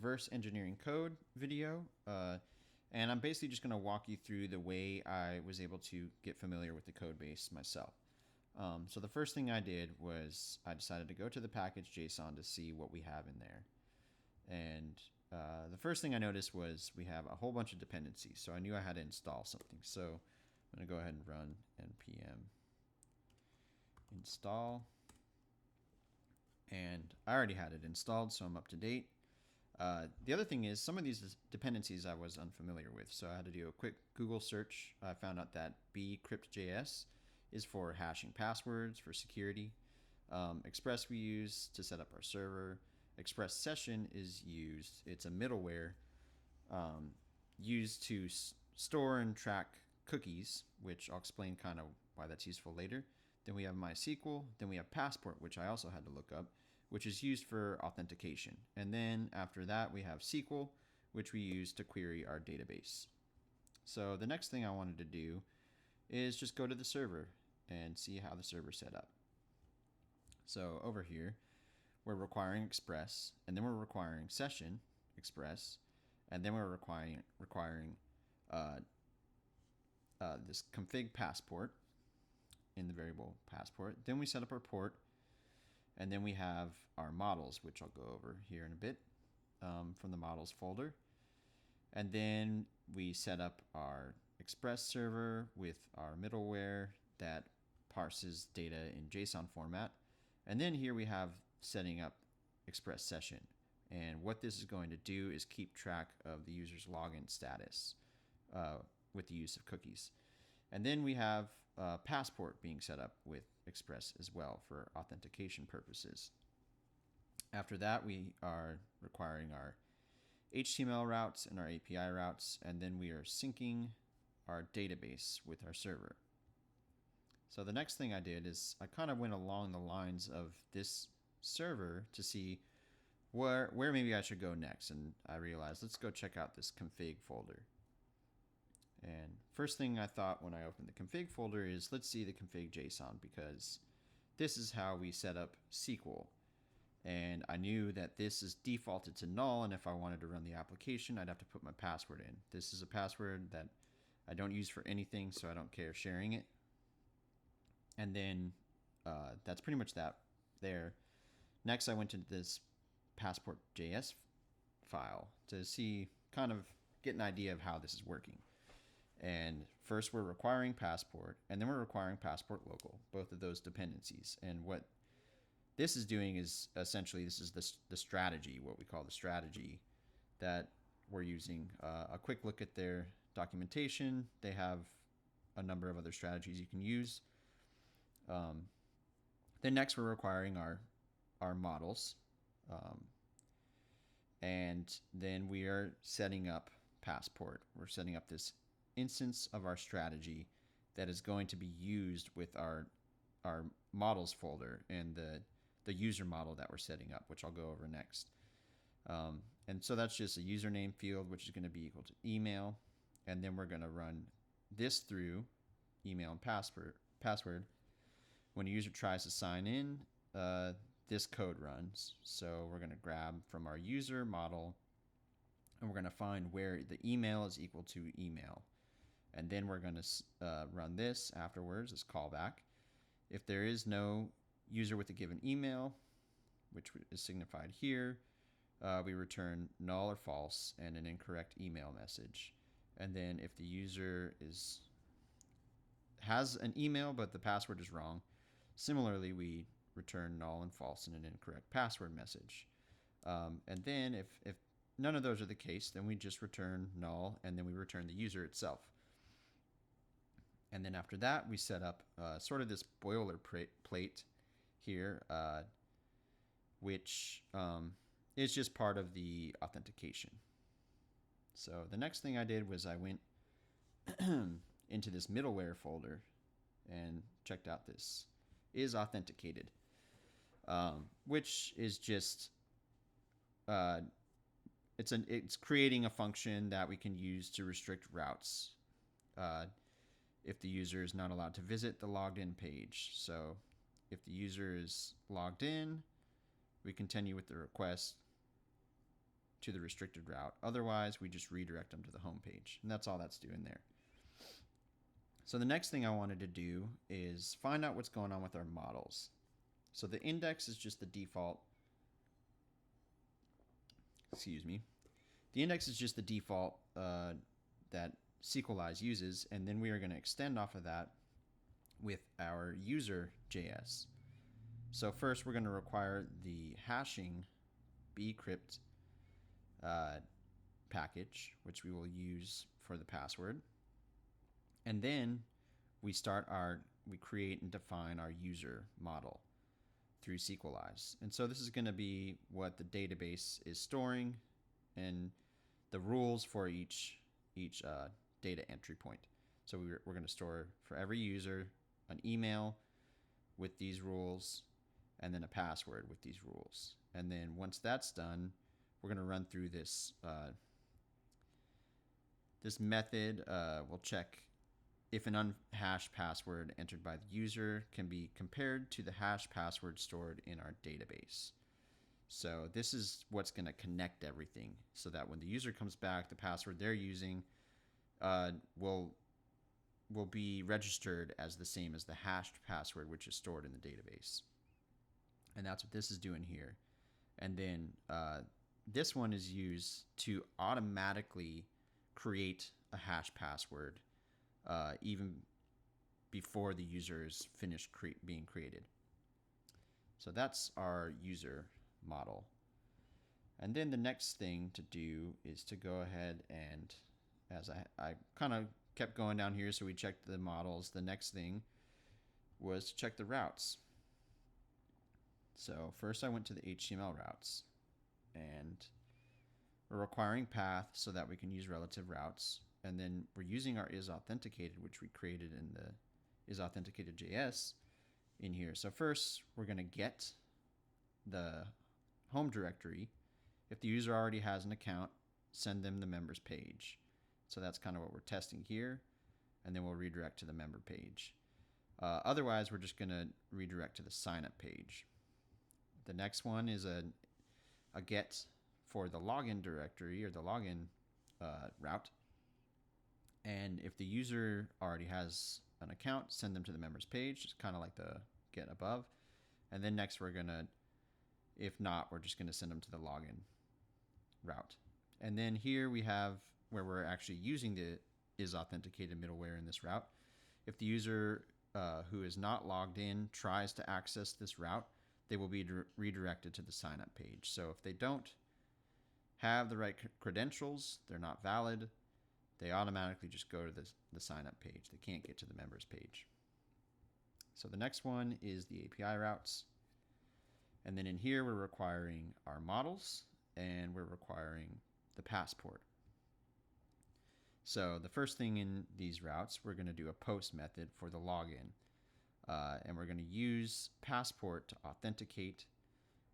reverse engineering code video. And I'm basically just going to walk you through the way I was able to get familiar with the code base myself. So the first thing I did was I decided to go to the package JSON to see what we have in there. And the first thing I noticed was we have a whole bunch of dependencies. So I knew I had to install something. So I'm going to go ahead and run npm install. And I already had it installed, so I'm up to date. The other thing is some of these dependencies I was unfamiliar with, so I had to do a quick Google search. I found out that bcrypt.js is for hashing passwords for security. Express we use to set up our server. Express session is used. It's a middleware used to store and track cookies, which I'll explain kind of why that's useful later. Then we have MySQL. Then we have Passport, which I also had to look up, which is used for authentication. And then after that, we have SQL, which we use to query our database. So the next thing I wanted to do is just go to the server and see how the server's set up. So over here, we're requiring Express, and then we're requiring Session Express, and then we're requiring this config passport in the variable passport. Then we set up our port, and then we have our models, which I'll go over here in a bit from the models folder. And then we set up our Express server with our middleware that parses data in JSON format. And then here we have setting up Express session. And what this is going to do is keep track of the user's login status with the use of cookies. And then we have Passport being set up with Express as well for authentication purposes. After that, we are requiring our HTML routes and our API routes, and then we are syncing our database with our server. So the next thing I did is I kind of went along the lines of this server to see where maybe I should go next, and I realized let's go check out this config folder. And first thing I thought when I opened the config folder is let's see the config JSON, because this is how we set up SQL. And I knew that this is defaulted to null, and if I wanted to run the application, I'd have to put my password in. This is a password that I don't use for anything, so I don't care sharing it. And then that's pretty much that there. Next, I went into this passport.js file to see, kind of get an idea of how this is working. And first we're requiring Passport, and then we're requiring Passport local, both of those dependencies. And what this is doing is essentially, this is the strategy, what we call the strategy that we're using. A quick look at their documentation. They have a number of other strategies you can use. Then next we're requiring our models. And then we are setting up Passport. We're setting up this instance of our strategy that is going to be used with our models folder and the user model that we're setting up, which I'll go over next. And so that's just a username field, which is going to be equal to email. And then we're going to run this through email and password. When a user tries to sign in, this code runs. So we're going to grab from our user model, and we're going to find where the email is equal to email. And then we're going to run this afterwards, this callback. If there is no user with a given email, which is signified here, we return null or false and an incorrect email message. And then if the user has an email but the password is wrong, similarly we return null and false and an incorrect password message. And then if none of those are the case, then we just return null, and then we return the user itself. And then after that, we set up sort of this boilerplate here, which is just part of the authentication. So the next thing I did was I went into this middleware folder and checked out this is authenticated, which is just it's creating a function that we can use to restrict routes if the user is not allowed to visit the logged in page. So if the user is logged in, we continue with the request. to the restricted route. Otherwise, we just redirect them to the home page. And that's all that's doing there. So the next thing I wanted to do is find out what's going on with our models. So the index is just the default. Excuse me. The index is just the default that Sequelize uses, and then we are going to extend off of that with our user.js. So first we're going to require the hashing bcrypt package, which we will use for the password. And then we create and define our user model through Sequelize. And so this is going to be what the database is storing and the rules for each data entry point. So we're going to store for every user an email with these rules and then a password with these rules. And then once that's done, we're going to run through this this method. We'll check if an unhashed password entered by the user can be compared to the hash password stored in our database. So this is what's going to connect everything so that when the user comes back, the password they're using will be registered as the same as the hashed password, which is stored in the database. And that's what this is doing here. And then this one is used to automatically create a hash password even before the user is finished being created. So that's our user model. And then the next thing to do is to go ahead and, as I kind of kept going down here, so we checked the models. The next thing was to check the routes. So first I went to the HTML routes, and we're requiring path so that we can use relative routes. And then we're using our isAuthenticated, which we created in the isAuthenticated.js in here. So first we're going to get the home directory. If the user already has an account, send them the members page. So that's kind of what we're testing here. And then we'll redirect to the member page. Otherwise, we're just going to redirect to the signup page. The next one is a get for the login directory or the login route. And if the user already has an account, send them to the members page, just kind of like the get above. And then next we're going to, if not, we're just going to send them to the login route. And then here we have where we're actually using the isAuthenticated middleware in this route. If the user who is not logged in tries to access this route, they will be redirected to the signup page. So if they don't have the right credentials, they're not valid, they automatically just go to the signup page. They can't get to the members page. So the next one is the API routes. And then in here, we're requiring our models and we're requiring the passport. So the first thing in these routes, we're going to do a post method for the login. And we're going to use passport to authenticate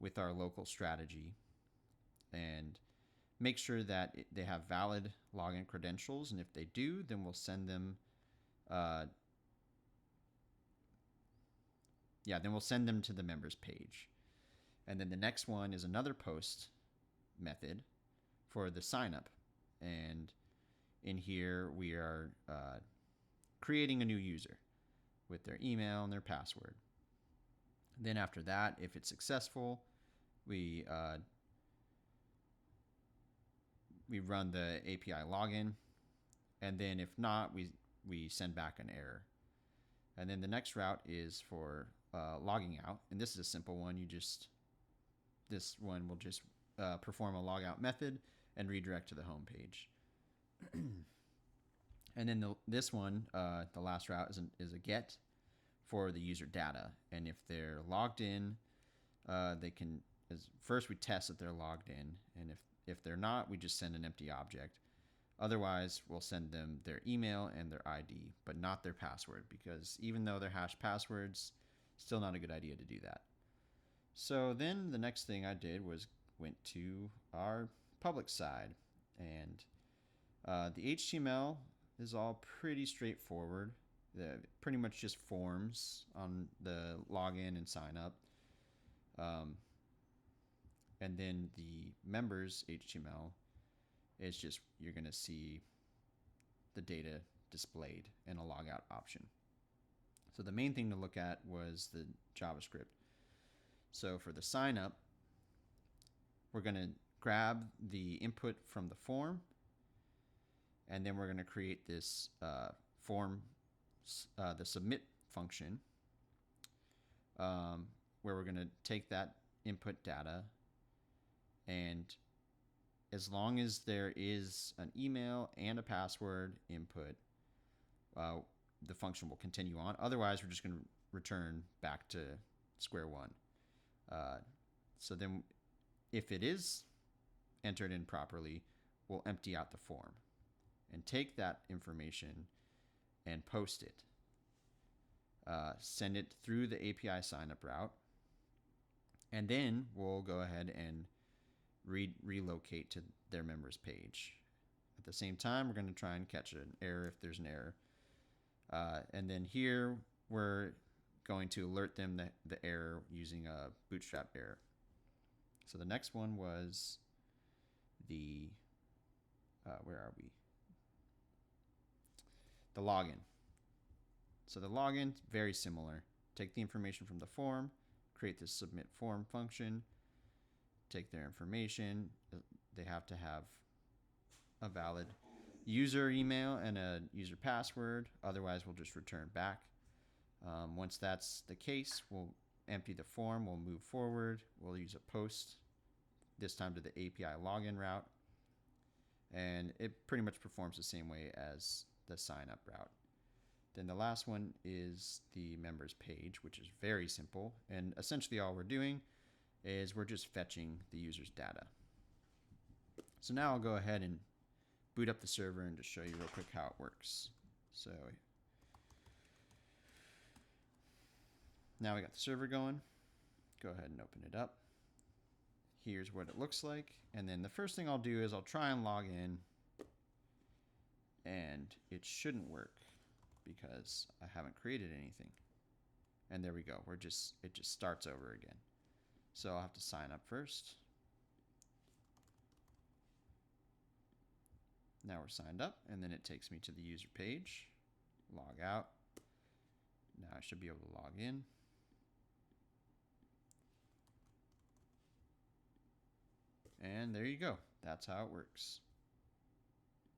with our local strategy and make sure that they have valid login credentials. And if they do, then we'll send them to the members page. And then the next one is another post method for the sign up. And in here, we are creating a new user with their email and their password. Then after that, if it's successful, we run the API login. And then if not, we send back an error. And then the next route is for logging out. And this is a simple one. This one will just perform a logout method and redirect to the home page. And then this one, the last route is a get for the user data. And if they're logged in, first we test that they're logged in. And if they're not, we just send an empty object. Otherwise, we'll send them their email and their ID, but not their password, because even though they're hash passwords, still not a good idea to do that. So then the next thing I did was went to our public side, and the HTML is all pretty straightforward. Pretty much just forms on the login and sign up. And then the members HTML is just, you're going to see the data displayed and a logout option. So the main thing to look at was the JavaScript. So for the sign up, we're going to grab the input from the form, and then we're going to create this form, the submit function, where we're going to take that input data, and as long as there is an email and a password input, the function will continue on. Otherwise, we're just going to return back to square one. So then if it is entered in properly, we'll empty out the form and take that information and post it. Send it through the API signup route, and then we'll go ahead and relocate to their members page. At the same time, we're going to try and catch an error if there's an error. And then here, we're going to alert them the error using a Bootstrap error. So the next one was the, where are we? The login. So the login, very similar. Take the information from the form, create this submit form function, take their information. They have to have a valid user email and a user password. Otherwise, we'll just return back. Once that's the case, we'll empty the form. We'll move forward. We'll use a post, this time to the API login route. And it pretty much performs the same way as the sign up route. Then the last one is the members page, which is very simple. And essentially all we're doing is we're just fetching the user's data. So now I'll go ahead and boot up the server and just show you real quick how it works. So now we got the server going. Go ahead and open it up. Here's what it looks like. And then the first thing I'll do is I'll try and log in, and it shouldn't work because I haven't created anything. And there we go. It just starts over again. So I'll have to sign up first. Now we're signed up, and then it takes me to the user page. Log out. Now I should be able to log in. And there you go. That's how it works.